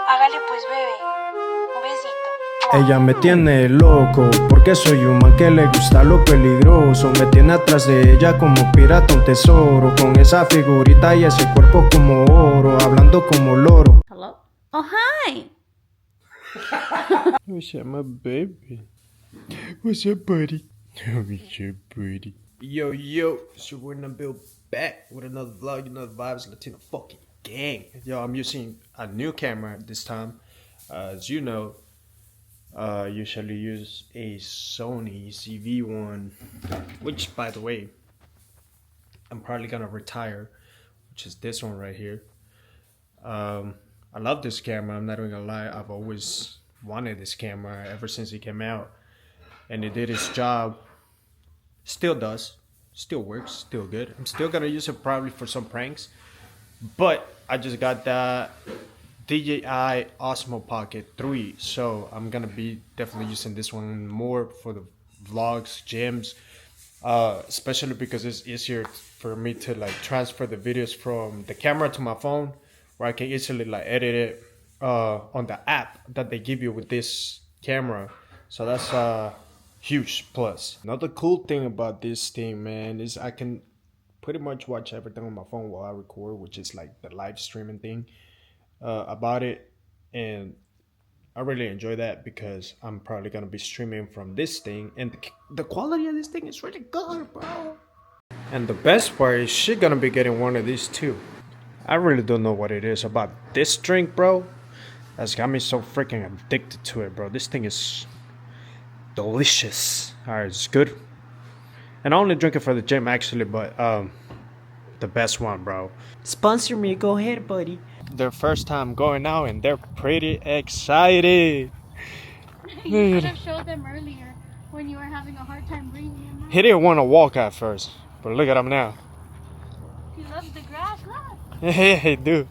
Hágale pues, bebé. Un besito. Ella me tiene loco, porque soy un man que le gusta lo peligroso. Me tiene atrás de ella como pirata un tesoro, con esa figurita y ese cuerpo como oro, hablando como loro. Hello? Oh, hi! What's up, my baby? What's up, buddy? What's up, buddy? Yo, it's your boy Nabil back with another vlog, another Vibes Latino fucking gang. Yo, I'm using a new camera this time. As you know, usually use a Sony CV1, which, by the way, I'm probably gonna retire, which is this one right here. I love this camera, I'm not even gonna lie. I've always wanted this camera ever since it came out, and it did its job. Still does, still works, still good. I'm still gonna use it probably for some pranks, but I just got that DJI Osmo Pocket 3, so I'm gonna be definitely using this one more for the vlogs, gyms, especially because it's easier for me to like transfer the videos from the camera to my phone, where I can easily like edit it on the app that they give you with this camera. So that's a huge plus. Another cool thing about this thing, man, is I can pretty much watch everything on my phone while I record, which is like the live streaming thing about it. And I really enjoy that because I'm probably gonna be streaming from this thing, and the quality of this thing is really good, bro. And the best part is she's gonna be getting one of these too. I really don't know what it is about this drink, bro, that's got me so freaking addicted to it, bro. This thing is delicious. Alright, it's good. And I only drink it for the gym actually, but the best one, bro. Sponsor me, go ahead, buddy. Their first time going out and they're pretty excited. You should have showed them earlier when you were having a hard time breathing him out. He didn't want to walk at first, but look at him now. He loves the grass, look. Yeah, he do.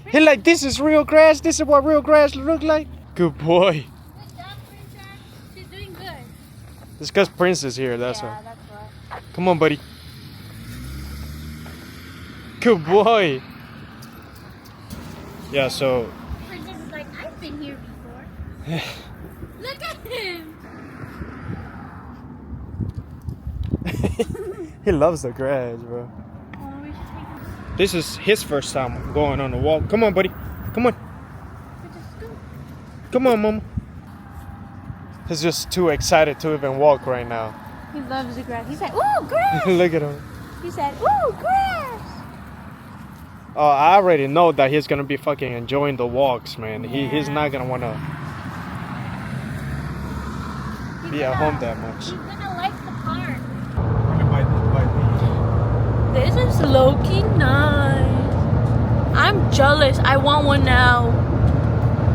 He like, this is real grass. This is what real grass look like. Good boy. Good job, Princess. She's doing good. It's because Prince is here, that's Yeah, why. that's why. Come on, buddy. Good boy. Yeah, so Princess is like, I've been here before. Look at him. he loves the grass, bro. Oh, we should take him. This is his first time going on the walk. Come on, buddy. Come on. Princess, go. Come on, mama. He's just too excited to even walk right now. He loves the grass. He said, ooh, grass. Look at him. He said, ooh, grass. Oh, I already know that he's gonna be fucking enjoying the walks, man. He's not gonna wanna be at home that much. He's gonna like the park. This This is low-key nice. I'm jealous. I want one now.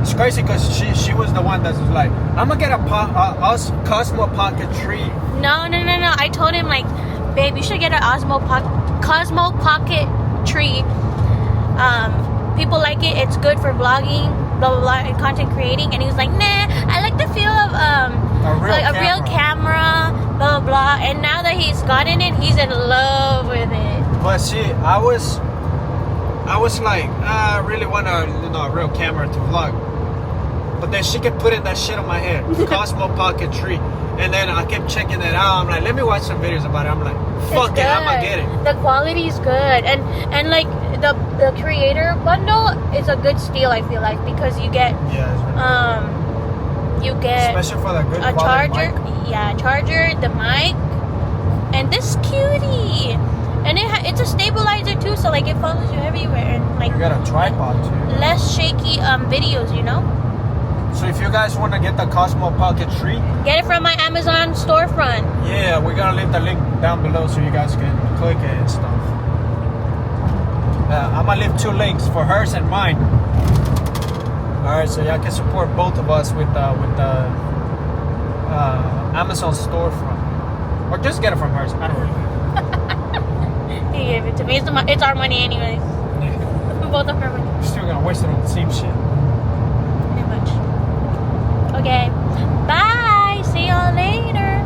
It's crazy because she was the one that was like, I'm gonna get a Cosmo Pocket 3. No. I told him, like, babe, you should get an Cosmo Pocket tree. People like it. It's good for vlogging, blah blah blah, and content creating. And he was like, nah, I like the feel of a real camera, blah blah blah. And now that he's gotten it, he's in love with it. But see, I was like, I really want a real camera to vlog. But then she kept putting that shit on my head, Cosmo Pocket 3. And then I kept checking it out. I'm like, let me watch some videos about it. I'm like, fuck it, I'm gonna get it. The quality's good, and like the creator bundle is a good steal. I feel like, because you get you get especially for that good a charger, mic. Charger, the mic, and this cutie, and it's a stabilizer too. So like it follows you everywhere, and like You got a tripod too. less shaky videos, you know. So if you guys want to get the Cosmo Pocket 3, Get it from my Amazon storefront. yeah, we're gonna leave the link down below so you guys can click it and stuff. I'm gonna leave 2 links for hers and mine. Alright, so y'all can support both of us with the Amazon storefront, or just get it from hers. I don't really. He gave it to me. It's our money anyways. Both of our money. We're still gonna waste it on the same shit. Pretty much. Okay. Bye. See y'all later.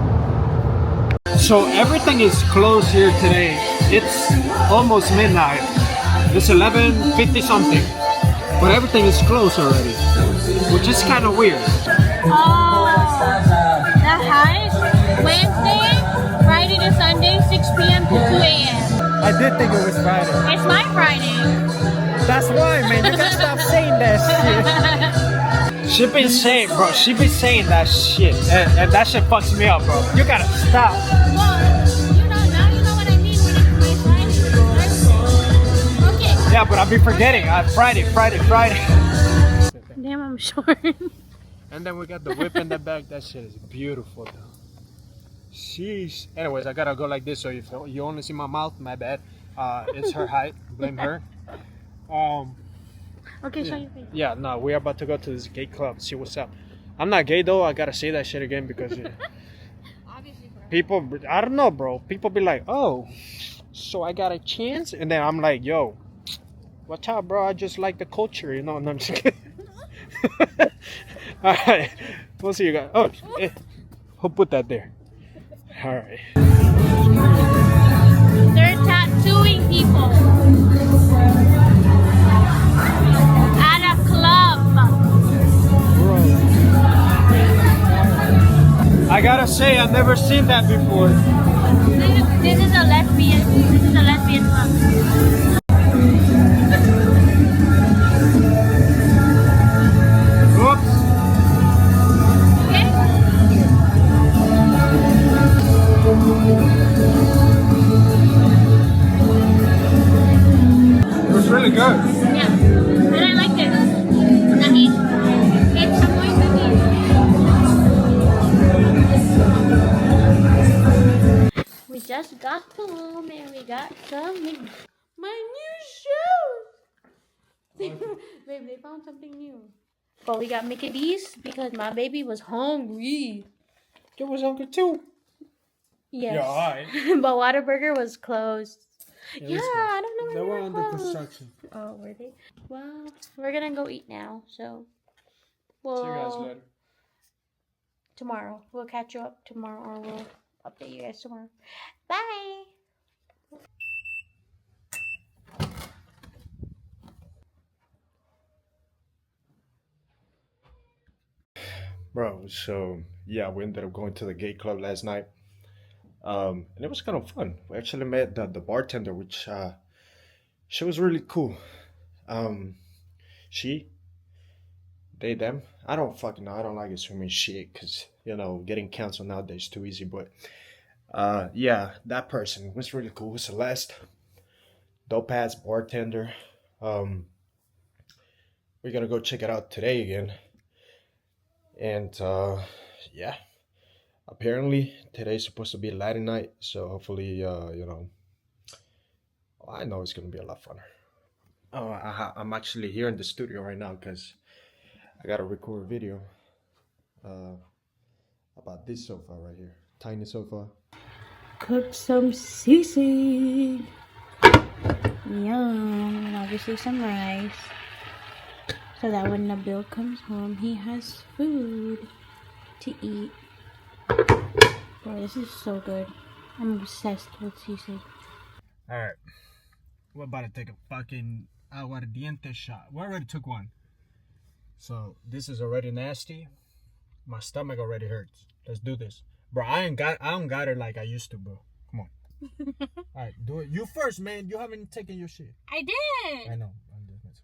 So everything is closed here today. It's almost midnight. It's 11:50 something. but everything is closed already, which is kind of weird. Oh, that height? Wednesday, Friday to Sunday, 6 p.m. to 2 a.m. I did think it was Friday. It's my Friday. That's why, man. You gotta stop saying that shit. She been saying, bro. She been saying that shit, and that shit fucks me up, bro. You gotta stop. Well, now you know what I mean when it's my Friday. Okay. Yeah, but I'll be forgetting. Friday. Damn, I'm short. And then we got the whip in the back. That shit is beautiful, though. Sheesh. Anyways, I gotta go like this, so if you only see my mouth, my bad. It's her height. Blame her. Okay, show your face. Yeah, no, we're about to go to this gay club, see what's up. I'm not gay though. I gotta say that shit again because Obviously, people, I don't know, bro. People be like, oh, so I got a chance, and then I'm like, yo, watch out, bro. I just like the culture, you know. And I'm just kidding. All right, we'll see you guys. Oh, who put that there? All right. they're tattooing people at a club. Bro. I gotta say, I've never seen that before. This is a lesbian club. Oops. Okay? It was really good. Yeah. And I liked it. I mean, it's muy feliz. We just got home and we got my new shoes. Babe, they found something new. But we got Mickey D's because my baby was hungry. It was hungry too. Yes. Yeah, alright. But Whataburger was closed. Yeah, it's I don't know They when were they under closed. construction. Oh, were they? Well, we're gonna go eat now, so See you guys we'll later. tomorrow. We'll catch you up tomorrow, or we'll update you guys tomorrow. Bye. Bro, so yeah, we ended up going to the gay club last night. And it was kind of fun. We actually met the bartender, which she was really cool. She, they, them. I don't fucking know. I don't like assuming shit because, you know, getting canceled nowadays is too easy. But yeah, that person was really cool. Celeste, dope ass bartender. We're gonna go check it out today again. And yeah, apparently today's supposed to be Latin night, so hopefully you know, I know it's gonna be a lot funner. Oh, I'm actually here in the studio right now because I gotta record a video about this sofa right here, tiny sofa. Cook some sisig. Yum, and obviously some rice. So that when Nabil comes home, he has food to eat. Bro, this is so good. I'm obsessed with sisig. Alright, we're about to take a fucking aguardiente shot. We already took one. So this is already nasty. My stomach already hurts. Let's do this. Bro, I don't got it like I used to, bro. Come on. Alright, do it. You first, man. You haven't taken your shit. I did! I know. I'm just messing.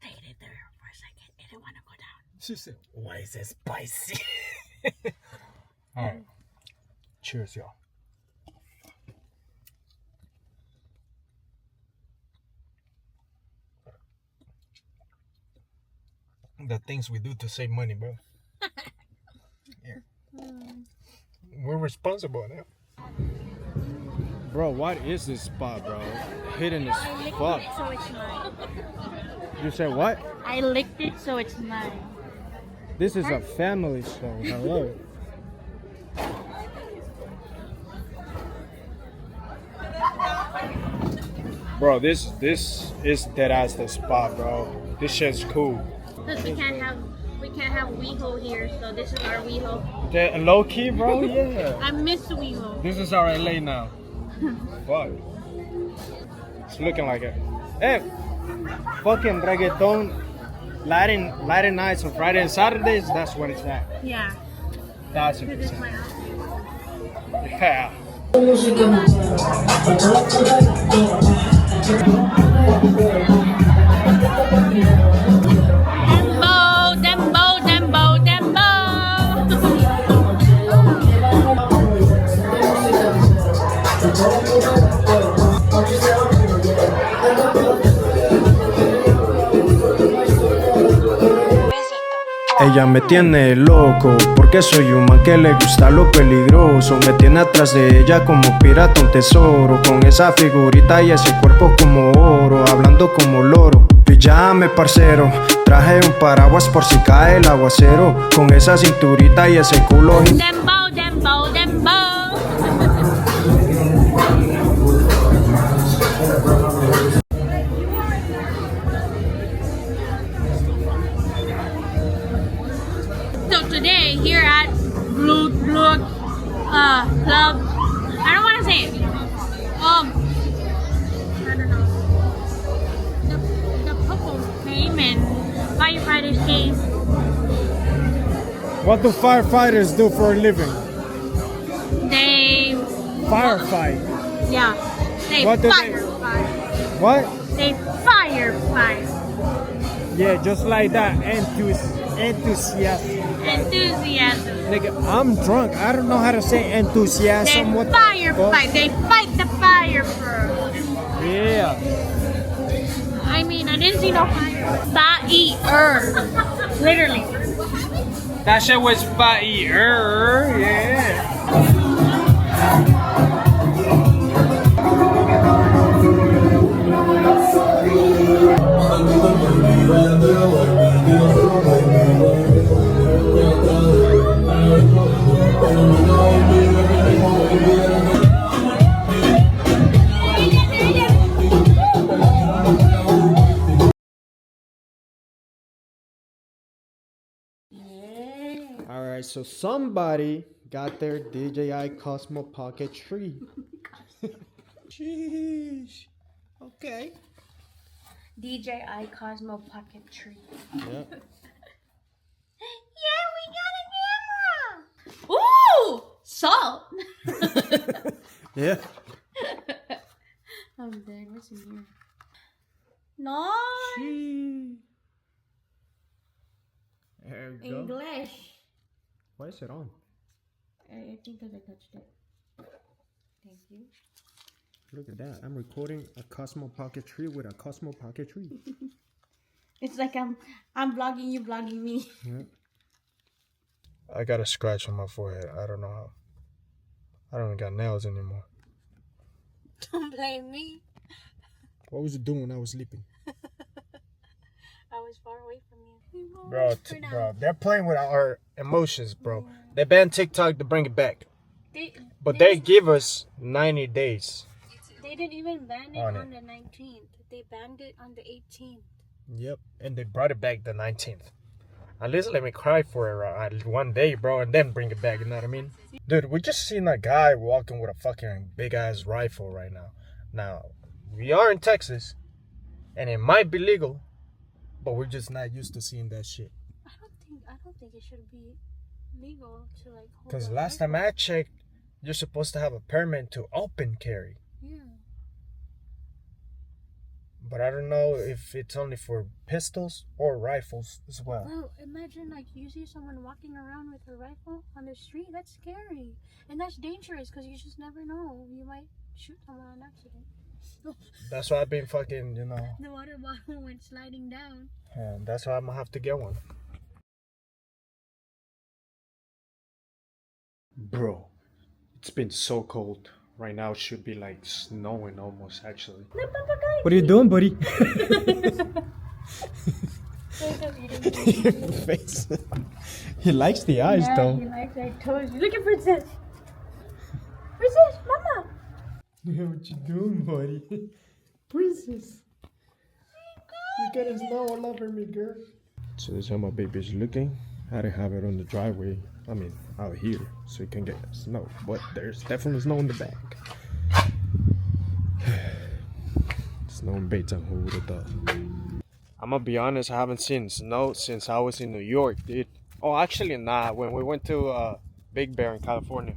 Stayed there for a second. It didn't want to go down. She said, why is it spicy? Alright. Cheers, y'all. The things we do to save money, bro. Yeah. We're responsible now. Bro, what is this spot, bro? Hidden as fuck. So it's mine. You said what? I licked it, so it's mine. This is a family show. Hello. Bro, this is dead ass the spot, bro. This shit's cool. Because we can't have We can't have WeHo here, so this is our WeHo. Low key, bro. Yeah. I miss WeHo. This is our LA now. Fuck. It's looking like it. Hey, fucking reggaeton. Latin nights on Friday and Saturdays. That's what it's at. Yeah. That's This it. is my outfit. Yeah. Dembo, Dembo, Dembo, Dembo. Ella me tiene loco, porque soy un man que le gusta lo peligroso. Me tiene atrás de ella como pirata un tesoro, con esa figurita y ese cuerpo como oro, hablando como loro. Píllame parcero, traje un paraguas por si cae el aguacero, con esa cinturita y ese culo. Dembo, Dembo, Dembo. So today here at Blue Club, I don't want to say it. I don't know. The couple came and firefighters came. What do firefighters do for a living? They Firefight. yeah. They What do they- firefight. What? They firefight. Yeah, just like that. Enthusiasm. Enthusiasm. Nigga, I'm drunk. I don't know how to say They enthusiasm. What the firefight. They fight the fire first. fuck? Yeah. I mean, I didn't see no fire. Fire. Literally. That shit was fire. Yeah. Alright, so somebody got their DJI Cosmo Pocket Tree. Sheesh. Okay. DJI Cosmo Pocket Tree. Yeah. Yeah, we got a camera. Ooh, salt. Yeah. I'm dead. What's in here? No. Sheesh. There we go. English. Why is it on? I think because I touched it. Thank you. Look at that. I'm recording a Cosmo Pocket Tree with a Cosmo Pocket Tree. It's like I'm vlogging you, vlogging me. Yeah. I got a scratch on my forehead. I don't know how. I don't even got nails anymore. Don't blame me. What was it doing when I was sleeping? I was far away from you. Bro, they're playing with our emotions, bro. They banned TikTok to bring it back. But they give us 90 days. They didn't even ban it On on it. the 19th. They banned it on the 18th. Yep, and they brought it back the 19th. At least let me cry for it one day, bro, and then bring it back, you know what I mean? Dude, we just seen a guy walking with a fucking big-ass rifle right now. Now, we are in Texas, and it might be legal, but we're just not used to seeing that shit. I don't think it should be legal to like hold. Because a last rifle. time I checked, you're supposed to have a permit to open carry. Yeah. But I don't know if it's only for pistols or rifles as well. Well, imagine like you see someone walking around with a rifle on the street. That's scary, and that's dangerous because you just never know. You might shoot someone on accident. That's why I've been fucking, you know. The water bottle went sliding down. And that's why I'm gonna have to get one. Bro, it's been so cold. Right now it should be like snowing almost actually. What are you doing, buddy? Face. He likes the eyes though. He likes our toes. Look at Princess. Princess, mama. What you doing, buddy? Princess. You getting snow all over me, girl. So this is how my baby's looking. I didn't have it on the driveway. I mean, out here, so you can get snow. But there's definitely snow in the back. Snow in Baytown, who would have thought? I'm gonna be honest, I haven't seen snow since I was in New York, dude. Oh, actually, not when we went to Big Bear in California.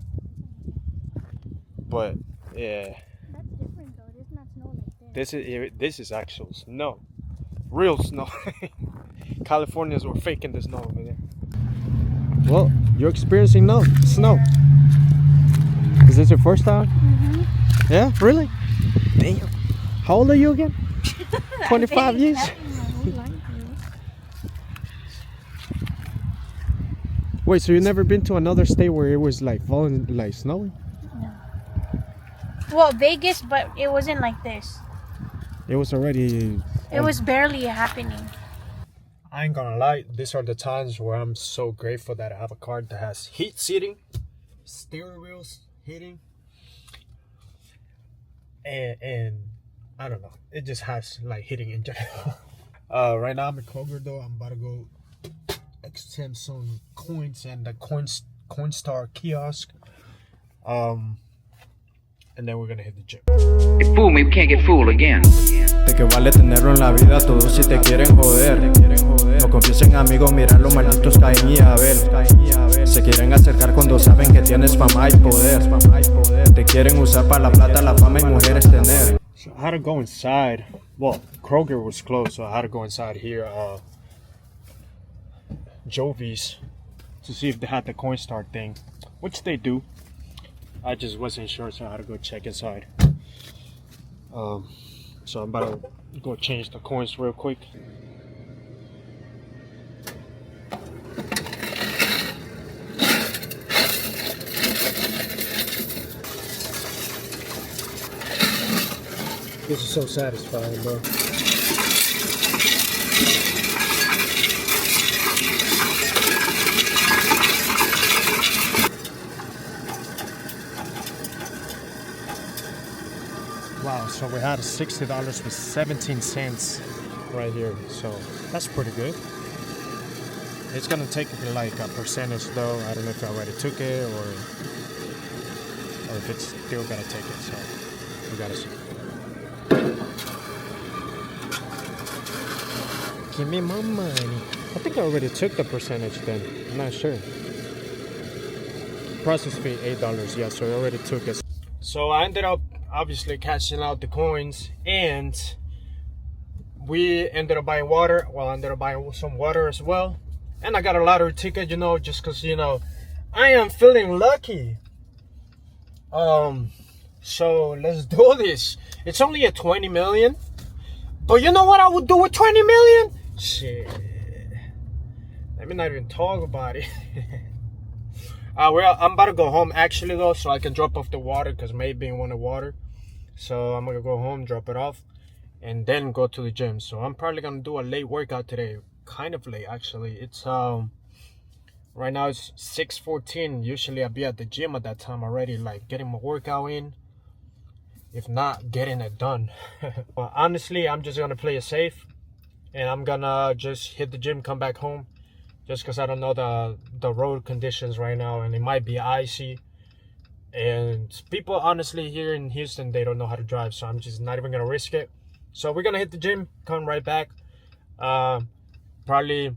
But yeah, That's different though. It's not snow like this. this is actual snow, real snow. Californians were faking the snow over there. Well, you're experiencing snow. Is this your first time? Mm-hmm. Yeah, really? Damn. How old are you again? 25 years. Wait, so you never been to another state where it was like falling, like snowing? No. Well, Vegas, but it wasn't like this. It was already. It was barely happening. I ain't gonna lie, these are the times where I'm so grateful that I have a car that has heat seating, steering wheels, heating, and I don't know, it just has like heating in general. Right now I'm in Kroger though. I'm about to go extend some coins and the Coinstar kiosk. And then we're gonna hit the gym. You fool me, we can't get fooled again. De que vale tenerlo en la vida, todos si te quieren joder. No confiesen amigos, mira los malditos Caín y Abel. Se quieren acercar cuando saben que tienes fama y poder. Te quieren usar para la plata, la fama y mujeres tener. So I had to go inside. Well, Kroger was closed, so I had to go inside here, Jovi's, to see if they had the Coinstar thing, which they do. I just wasn't sure, so I had to go check inside. So I'm about to go change the coins real quick. This is so satisfying, bro. Wow, so we had $60 with 17 cents right here, so that's pretty good. It's gonna take like a percentage though. I don't know if I already took it or if it's still gonna take it, so we gotta see. Give me my money. I think I already took the percentage then. I'm not sure. Process fee $8, yeah, so I already took it. So I ended up obviously cashing out the coins, and we ended up buying water. Well, I ended up buying some water as well, and I got a lottery ticket, you know, just because, you know, I am feeling lucky. So let's do this. It's only a 20 million, but you know what I would do with 20 million? Shit, let me not even talk about it. Well, I'm about to go home actually though, so I can drop off the water because maybe I wanted water. So I'm gonna go home, drop it off, and then go to the gym. So I'm probably gonna do a late workout today, kind of late actually. It's right now it's 6:14. Usually I'll be at the gym at that time already, like getting my workout in, if not getting it done. But honestly, I'm just gonna play it safe, and I'm gonna just hit the gym, come back home, just because I don't know the road conditions right now, and it might be icy. And people honestly here in Houston, they don't know how to drive, so I'm just not even gonna risk it. So we're gonna hit the gym, come right back, probably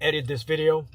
edit this video.